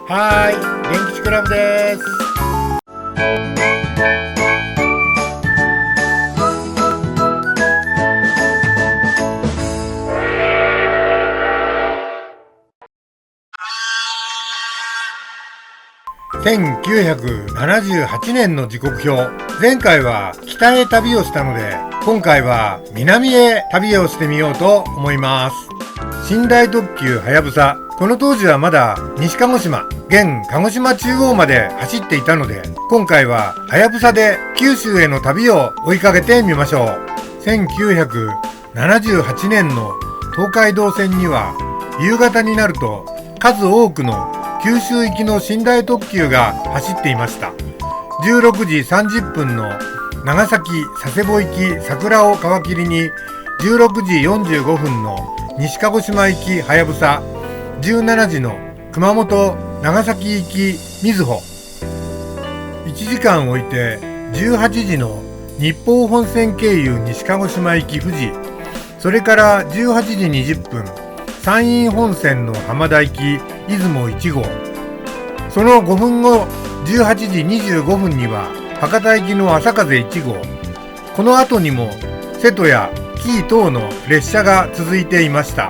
はーい、元気クラブです。1978年の時刻表。前回は北へ旅をしたので、今回は南へ旅をしてみようと思います。寝台特急はやぶさ。この当時はまだ西鹿児島、現鹿児島中央まで走っていたので、今回ははやぶさで九州への旅を追いかけてみましょう。1978年の東海道線には、夕方になると数多くの九州行きの寝台特急が走っていました。16時30分の長崎佐世保行き桜を皮切りに、16時45分の西鹿児島行きはやぶさ、17時の熊本長崎行きみずほ、1時間置いて18時の日豊本線経由西鹿児島行き富士、それから18時20分山陰本線の浜田行き出雲1号、その5分後18時25分には博多行きの朝風1号、この後にも瀬戸や紀伊等の列車が続いていました。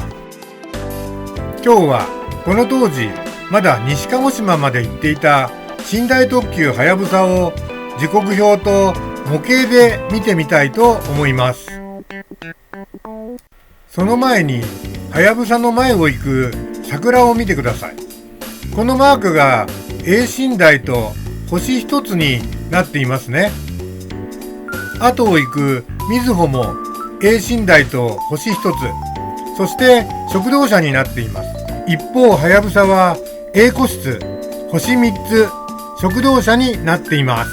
今日はこの当時まだ西鹿児島まで行っていた寝台特急はやぶさを時刻表と模型で見てみたいと思います。その前にはやぶさの前を行く桜を見てください。このマークが A 寝台と星一つになっていますね。後を行くみずほも A 寝台と星一つ、そして食堂車になっています。一方はやぶさは A 個室、星3つ、食堂車になっています。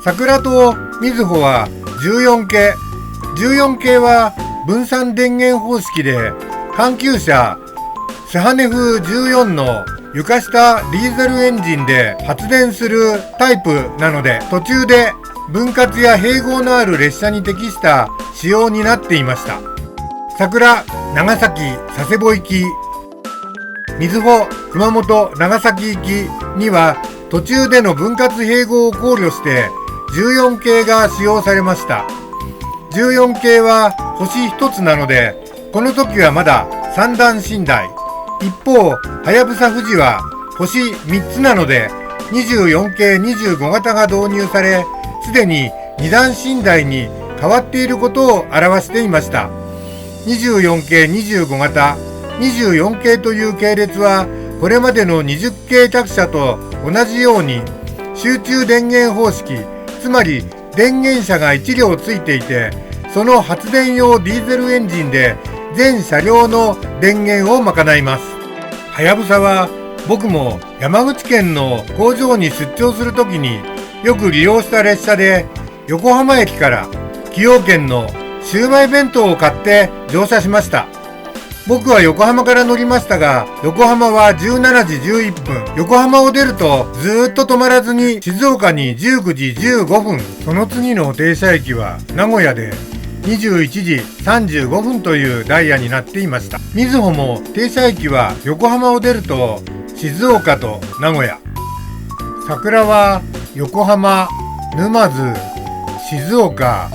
桜とみずほは14系。14系は分散電源方式で、環球車スハネフ14の床下ディーゼルエンジンで発電するタイプなので、途中で分割や併合のある列車に適した仕様になっていました。桜長崎佐世保行き、みずほ熊本長崎行きには途中での分割併合を考慮して14系が使用されました。14系は星1つなので、この時はまだ3段寝台。一方はやぶさ富士は星3つなので24系25型が導入され、すでに2段寝台に変わっていることを表していました。24系25型24系という系列はこれまでの20系客車と同じように集中電源方式、つまり電源車が1両ついていて、その発電用ディーゼルエンジンで全車両の電源を賄います。はやぶさは僕も山口県の工場に出張するときによく利用した列車で、横浜駅から崎陽軒のシウマイ弁当を買って乗車しました。僕は横浜から乗りましたが、横浜は17時11分。横浜を出るとずーっと止まらずに静岡に19時15分。その次の停車駅は名古屋で21時35分というダイヤになっていました。みずほも停車駅は横浜を出ると静岡と名古屋。桜は横浜、沼津、静岡、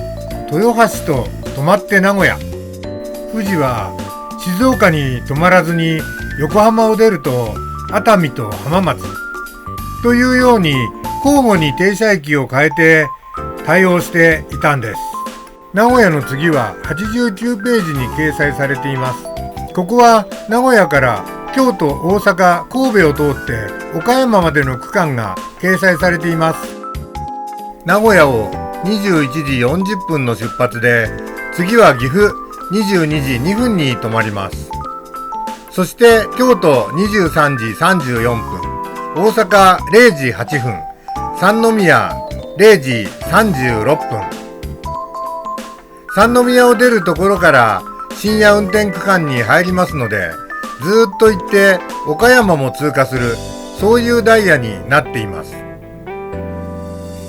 豊橋と止まって名古屋。富士は静岡に止まらずに横浜を出ると熱海と浜松というように交互に停車駅を変えて対応していたんです。名古屋の次は89ページに掲載されています。ここは名古屋から京都、大阪、神戸を通って岡山までの区間が掲載されています。名古屋を21時40分の出発で、次は岐阜22時2分に止まります。そして京都23時34分、大阪0時8分、三宮0時36分。三宮を出るところから深夜運転区間に入りますので、ずっと行って岡山も通過する、そういうダイヤになっています。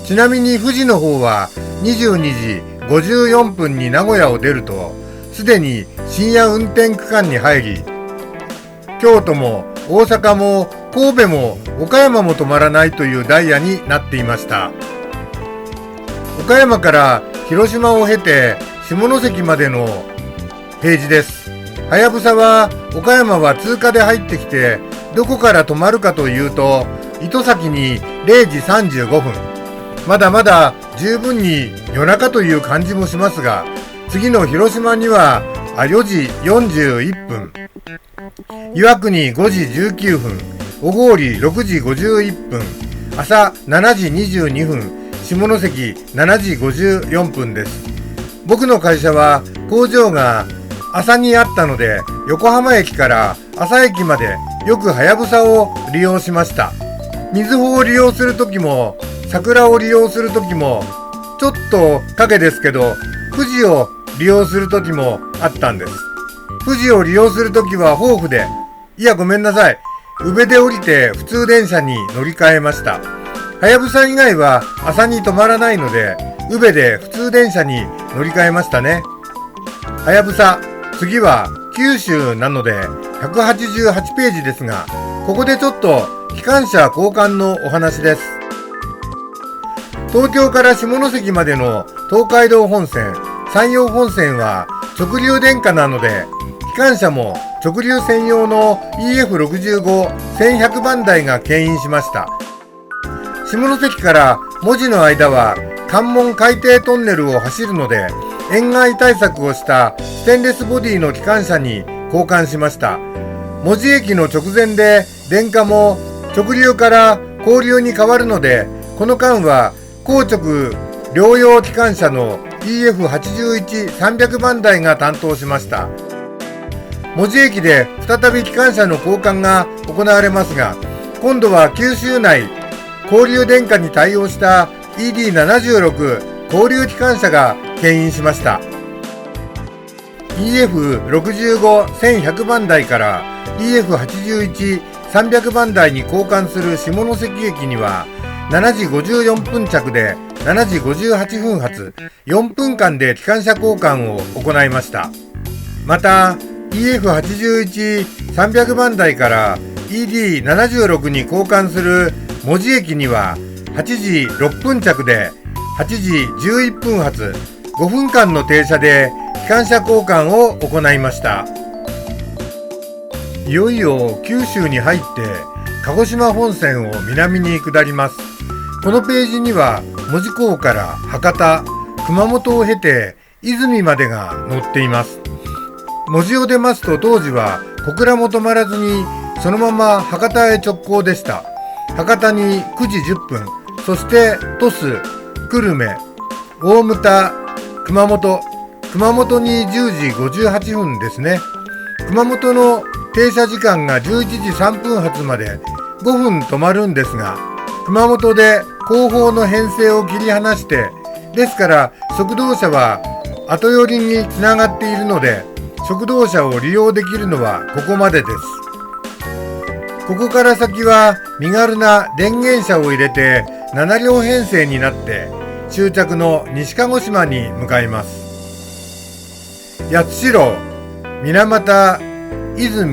ちなみに富士の方は22時54分に名古屋を出ると、すでに深夜運転区間に入り、京都も大阪も神戸も岡山も止まらないというダイヤになっていました。岡山から広島を経て下関までのページです。はやぶさは岡山は通過で入ってきて、どこから止まるかというと、糸崎に0時35分。まだまだ十分に夜中という感じもしますが、次の広島には4時41分、岩国5時19分、小郡6時51分、朝7時22分、下関7時54分です。僕の会社は工場が朝にあったので、横浜駅から朝駅までよくはやぶさを利用しました。水穂を利用するときも、桜を利用するときも、ちょっと影ですけど、富士を利用するときもあったんです。富士を利用するときは豊富で、いやごめんなさい、宇部で降りて普通電車に乗り換えました。はやぶさ以外は朝に止まらないので、宇部で普通電車に乗り換えましたね。はやぶさ、次は九州なので188ページですが、ここでちょっと機関車交換のお話です。東京から下関までの東海道本線、山陽本線は直流電化なので、機関車も直流専用の EF65-1100 番台が牽引しました。下関から門司の間は関門海底トンネルを走るので、塩害対策をしたステンレスボディの機関車に交換しました。門司駅の直前で電化も直流から交流に変わるので、この間は硬直両用機関車の EF81-300 番台が担当しました。門司駅で再び機関車の交換が行われますが、今度は九州内交流電化に対応した ED76 交流機関車が牽引しました。 EF65-1100 番台から EF81-300 番台に交換する下関駅には7時54分着で7時58分発4分間で機関車交換を行いました。また EF81-300 番台から ED76 に交換する門司駅には8時6分着で8時11分発5分間の停車で機関車交換を行いました。いよいよ九州に入って鹿児島本線を南に下ります。このページには門司港から博多、熊本を経て出水までが載っています。門司を出ますと当時は小倉も止まらずにそのまま博多へ直行でした。博多に9時10分、そして鳥栖、久留米、大牟田、熊本に10時58分ですね。熊本の停車時間が11時3分発まで5分止まるんですが、熊本で後方の編成を切り離して、ですから食堂車は後寄りにつながっているので、食堂車を利用できるのはここまでです。ここから先は身軽な電源車を入れて7両編成になって終着の西鹿児島に向かいます。八代、水俣、出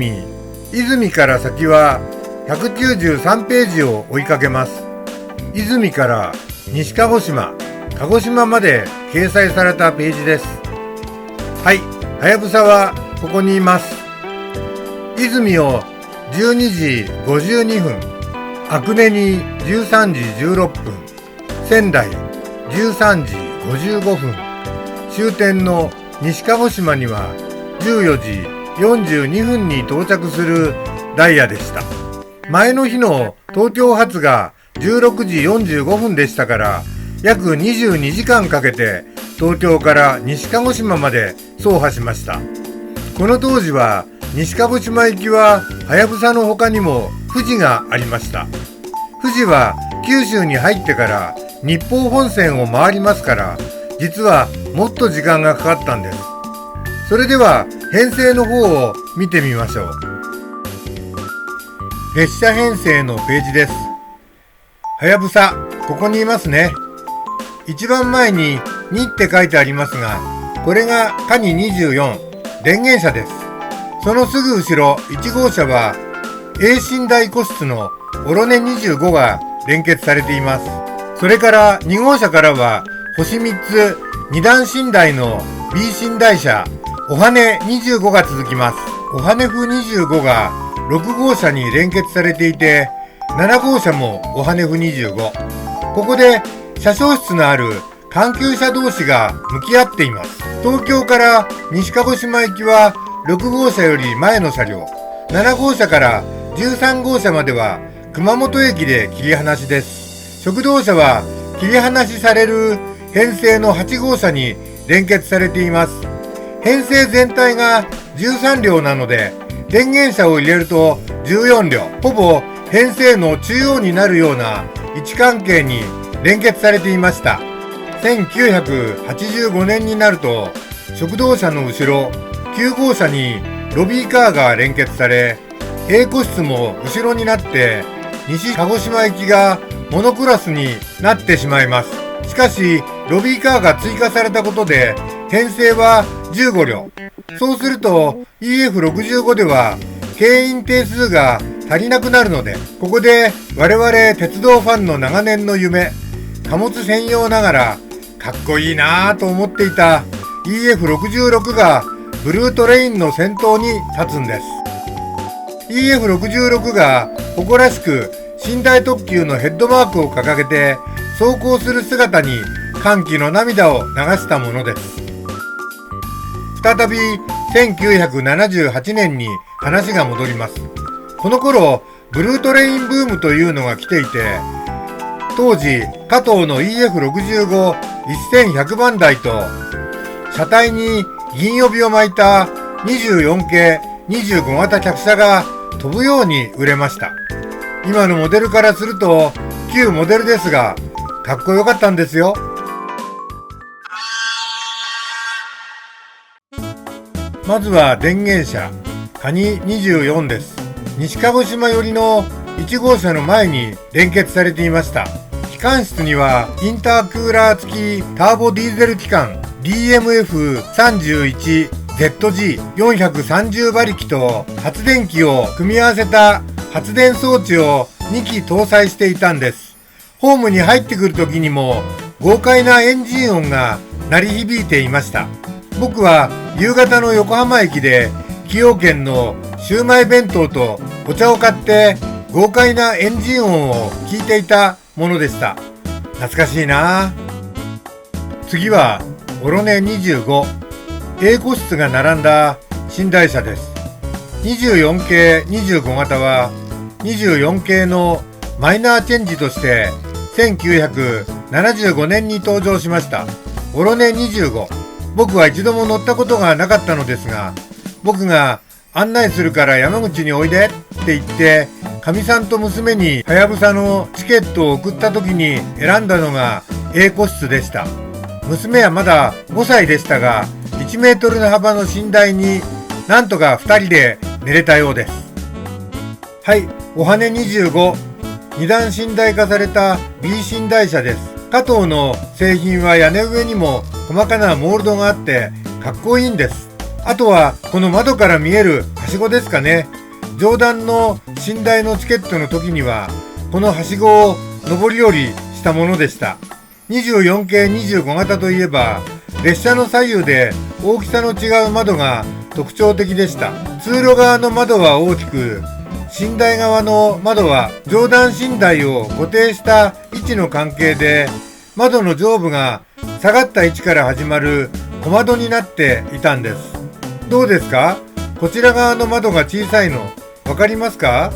水から先は193ページを追いかけます。出水から西鹿児島、鹿児島まで掲載されたページです。はい、はやぶさはここにいます。出水を12時52分、阿久根に13時16分、仙台13時55分、終点の西鹿児島には14時42分に到着するダイヤでした。前の日の東京発が16時45分でしたから、約22時間かけて東京から西鹿児島まで走破しました。この当時は西鹿児島行きははやぶさの他にも富士がありました。富士は九州に入ってから日豊本線を回りますから、実はもっと時間がかかったんです。それでは編成の方を見てみましょう。列車編成のページです。はやぶさ、ここにいますね。一番前に2って書いてありますが、これがカニ24電源車です。そのすぐ後ろ1号車は A 寝台個室のオロネ25が連結されています。それから2号車からは星3つ2段寝台の B 寝台車おはね25が続きます。おはねふ25が6号車に連結されていて、7号車もおはねふ25。ここで車掌室のある環急車同士が向き合っています。東京から西鹿児島行きは6号車より前の車両、7号車から13号車までは熊本駅で切り離しです。食堂車は切り離しされる編成の8号車に連結されています。編成全体が13両なので、電源車を入れると14両、ほぼ編成の中央になるような位置関係に連結されていました。1985年になると、食堂車の後ろ9号車にロビーカーが連結され、A 個室も後ろになって西鹿児島行きがモノクラスになってしまいます。しかしロビーカーが追加されたことで編成は15両。そうすると EF65 では定員定数が足りなくなるので、ここで我々鉄道ファンの長年の夢、貨物専用ながらかっこいいなぁと思っていた EF66 がブルートレインの先頭に立つんです。EF66 が誇らしく寝台特急のヘッドマークを掲げて走行する姿に歓喜の涙を流したものです。再び1978年に話が戻ります。この頃ブルートレインブームというのが来ていて、当時加藤の EF65 1100番台と車体に銀帯を巻いた24系25型客車が飛ぶように売れました。今のモデルからすると旧モデルですが、かっこよかったんですよ。まずは電源車カニ24です。西鹿児島寄りの1号車の前に連結されていました。機関室にはインタークーラー付きターボディーゼル機関 DMF31ZG430 馬力と発電機を組み合わせた発電装置を2機搭載していたんです。ホームに入ってくる時にも豪快なエンジン音が鳴り響いていました。僕は夕方の横浜駅で崎陽軒のシウマイ弁当とお茶を買って豪快なエンジン音を聞いていたものでした。懐かしいな。次はオロネ25 A 個室が並んだ寝台車です。24系25型は24系のマイナーチェンジとして1975年に登場しました。オロネ25、僕は一度も乗ったことがなかったのですが、僕が案内するから山口においでって言ってかみさんと娘にはやぶさのチケットを送った時に選んだのが A 個室でした。娘はまだ5歳でしたが、1メートルの幅の寝台になんとか2人で寝れたようです。はい、おはね25、2段寝台化された B 寝台車です。加藤の製品は屋根上にも細かなモールドがあってかっこいいんです。あとはこの窓から見えるはしごですかね。上段の寝台のチケットの時にはこのはしごを上り下りしたものでした。24系25型といえば列車の左右で大きさの違う窓が特徴的でした。通路側の窓は大きく、寝台側の窓は上段寝台を固定した位置の関係で窓の上部が下がった位置から始まる小窓になっていたんです。どうですか？こちら側の窓が小さいのわかりますか？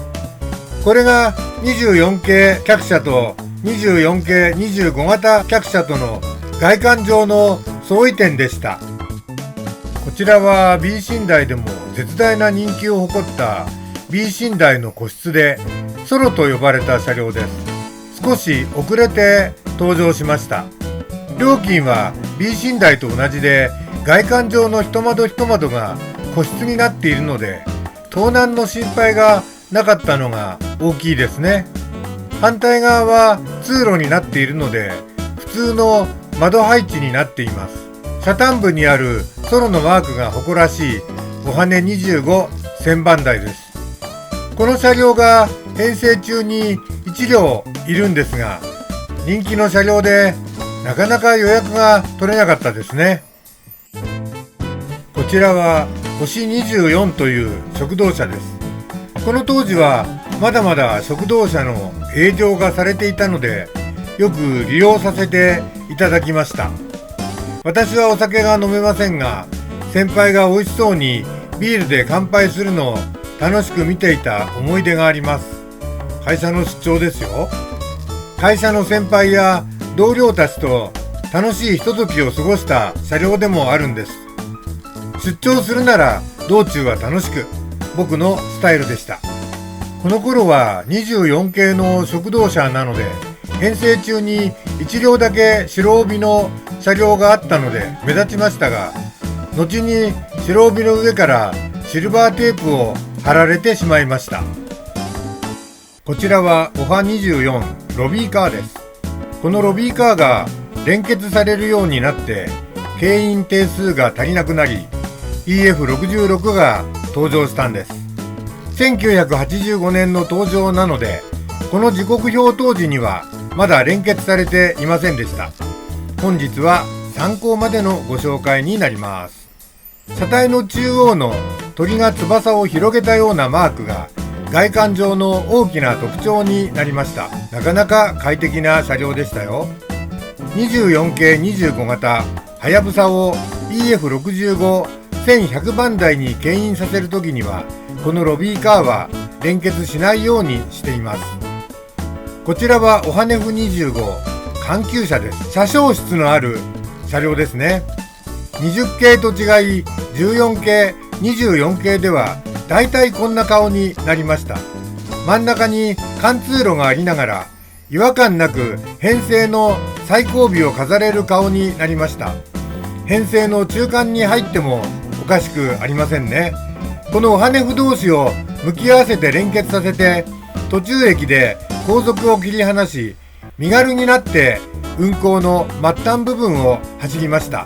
これが24系客車と24系25型客車との外観上の相違点でした。こちらは B 寝台でも絶大な人気を誇った B 寝台の個室でソロと呼ばれた車両です。少し遅れて登場しました。料金は B 寝台と同じで外観上の一窓一窓が個室になっているので盗難の心配がなかったのが大きいですね。反対側は通路になっているので普通の窓配置になっています。車端部にあるソロのマークが誇らしいおはね251000番台です。この車両が編成中に1両いるんですが、人気の車両でなかなか予約が取れなかったですね。こちらは星24という食堂車です。この当時はまだまだ食堂車の営業がされていたので、よく利用させていただきました。私はお酒が飲めませんが、先輩が美味しそうにビールで乾杯するのを楽しく見ていた思い出があります。会社の出張ですよ。会社の先輩や同僚たちと楽しいひとときを過ごした車両でもあるんです。出張するなら道中は楽しく、僕のスタイルでした。この頃は24系の食堂車なので、編成中に1両だけ白帯の車両があったので目立ちましたが、後に白帯の上からシルバーテープを貼られてしまいました。こちらはオハ24ロビーカーです。このロビーカーが連結されるようになって牽引定数が足りなくなり EF66 が登場したんです。1985年の登場なので、この時刻表当時にはまだ連結されていませんでした。本日は参考までのご紹介になります。車体の中央の鳥が翼を広げたようなマークが外観上の大きな特徴になりました。なかなか快適な車両でしたよ。24系25型はやぶさを EF65-1100 番台に牽引させるときには、このロビーカーは連結しないようにしています。こちらはオハネフ25環球車です。車掌室のある車両ですね。20系と違い14系24系ではだいたいこんな顔になりました。真ん中に貫通路がありながら違和感なく編成の最後尾を飾れる顔になりました。編成の中間に入ってもおかしくありませんね。このオハネフ同士を向き合わせて連結させて、途中駅で後続を切り離し、身軽になって運行の末端部分を走りました。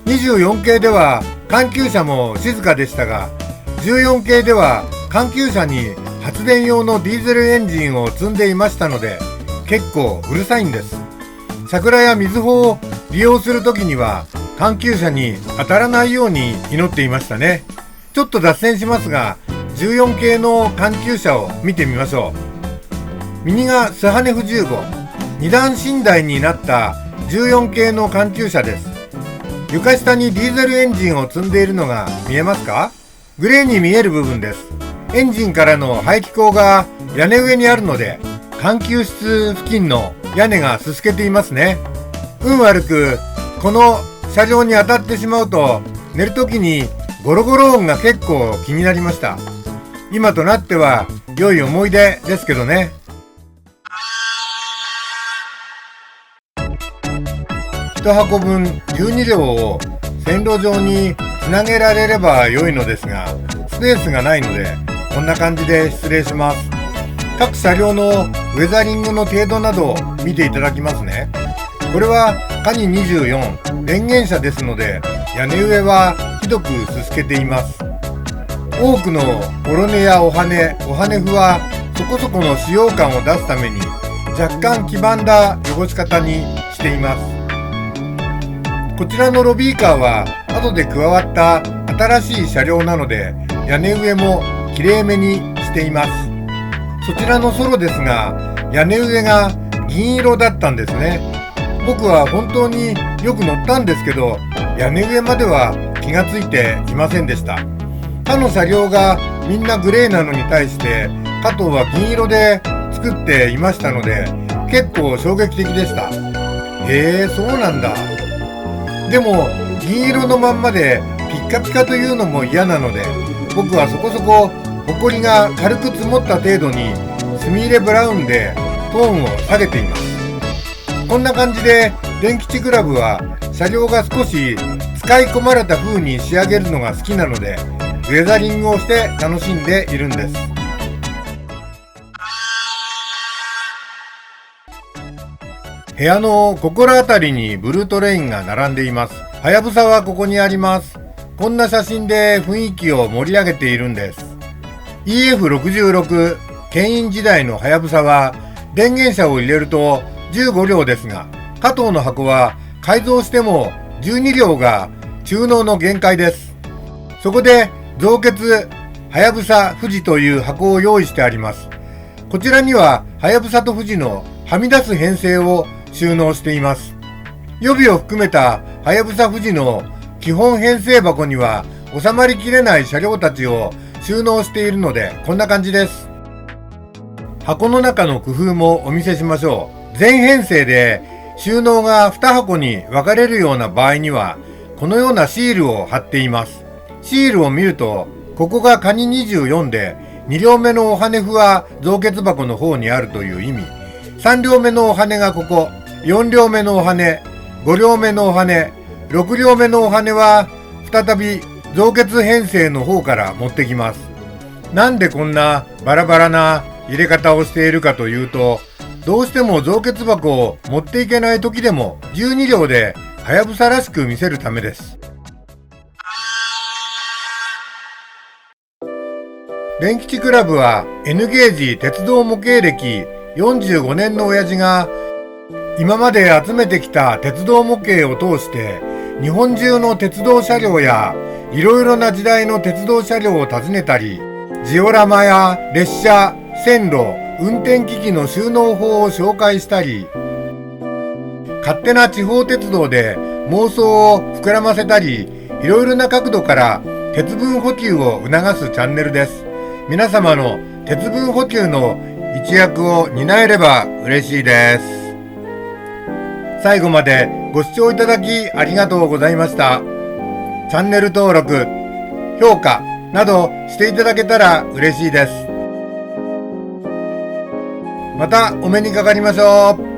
24系では環球車も静かでしたが、14系では環球車に発電用のディーゼルエンジンを積んでいましたので、結構うるさいんです。桜や水穂を利用するときには環球車に当たらないように祈っていましたね。ちょっと脱線しますが、14系の環球車を見てみましょう。右がスハネフ15、2段寝台になった14系の環球車です。床下にディーゼルエンジンを積んでいるのが見えますか？グレーに見える部分です。エンジンからの排気口が屋根上にあるので、環球室付近の屋根がすすけていますね。運悪くこの車両に当たってしまうと、寝るときにゴロゴロ音が結構気になりました。今となっては良い思い出ですけどね。1箱分12両を線路上につなげられれば良いのですが、スペースがないのでこんな感じで失礼します。各車両のウェザリングの程度などを見ていただきますね。これはカニ24電源車ですので、屋根上はひどくすすけています。多くのオロネやオハネフはそこそこの使用感を出すために若干黄ばんだ汚し方にしています。こちらのロビーカーは後で加わった新しい車両なので、屋根上もきれいめにしています。そちらのソロですが、屋根上が銀色だったんですね。僕は本当によく乗ったんですけど、屋根上までは気がついていませんでした。他の車両がみんなグレーなのに対して加藤は銀色で作っていましたので、結構衝撃的でした。へえ、そうなんだ。でも銀色のまんまでピッカピカというのも嫌なので、僕はそこそこ埃が軽く積もった程度にスミレブラウンでトーンを下げています。こんな感じで電吉クラブは車両が少し使い込まれた風に仕上げるのが好きなので、ウェザリングをして楽しんでいるんです。部屋の心当たりにブルートレインが並んでいます。はやぶさはここにあります。こんな写真で雰囲気を盛り上げているんです。EF66 牽引時代のはやぶさは電源車を入れると15両ですが、加藤の箱は改造しても12両が収納の限界です。そこで増結はやぶさ富士という箱を用意してあります。こちらにははやぶさと富士のはみ出す編成を収納しています。予備を含めたはやぶさ富士の基本編成箱には収まりきれない車両たちを収納しているので、こんな感じです。箱の中の工夫もお見せしましょう。全編成で収納が2箱に分かれるような場合には、このようなシールを貼っています。シールを見ると、ここがカニ24で、2両目のお羽符は増結箱の方にあるという意味。3両目のお羽がここ、4両目のお羽、5両目のお羽、6両目のお羽は再び増結編成の方から持ってきます。なんでこんなバラバラな入れ方をしているかというと、どうしても増結箱を持っていけない時でも12両ではやぶさらしく見せるためです。電吉クラブは N ゲージ鉄道模型歴45年の親父が今まで集めてきた鉄道模型を通して日本中の鉄道車両やいろいろな時代の鉄道車両を訪ねたり、ジオラマや列車、線路、運転機器の収納法を紹介したり、勝手な地方鉄道で妄想を膨らませたり、いろいろな角度から鉄分補給を促すチャンネルです。皆様の鉄分補給の一役を担えれば嬉しいです。最後までご視聴いただきありがとうございました。チャンネル登録、評価などしていただけたら嬉しいです。またお目にかかりましょう。